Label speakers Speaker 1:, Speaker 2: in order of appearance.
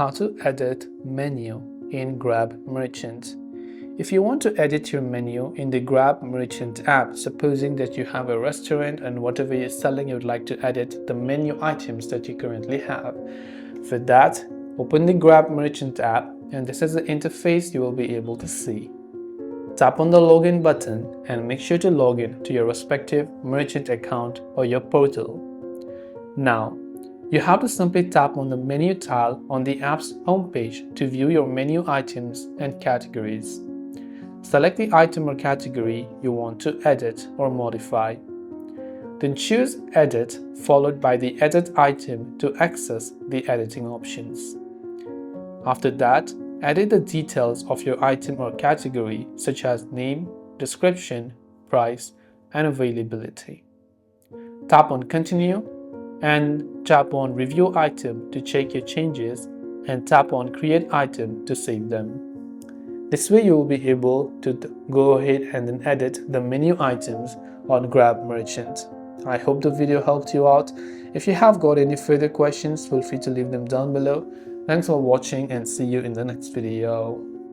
Speaker 1: how to edit menu in Grab Merchant. If you want to edit your menu in the Grab Merchant app, supposing that you have a restaurant and whatever you're selling, you would like to edit the menu items that you currently have. For that, open the Grab Merchant app, and this is the interface you will be able to see. Tap on the login button and make sure to log in to your respective merchant account or your portal. Now, you have to simply tap on the menu tile on the app's homepage to view your menu items and categories. Select the item or category you want to edit or modify. Then choose Edit followed by the Edit item to access the editing options. After that, edit the details of your item or category such as name, description, price, and availability. Tap on Continue and tap on Review Item to check your changes, and tap on Create Item to save them. This way you will be able to go ahead and then edit the menu items on Grab Merchant. I hope the video helped you out. If you have got any further questions, feel free to leave them down below. Thanks for watching and see you in the next video.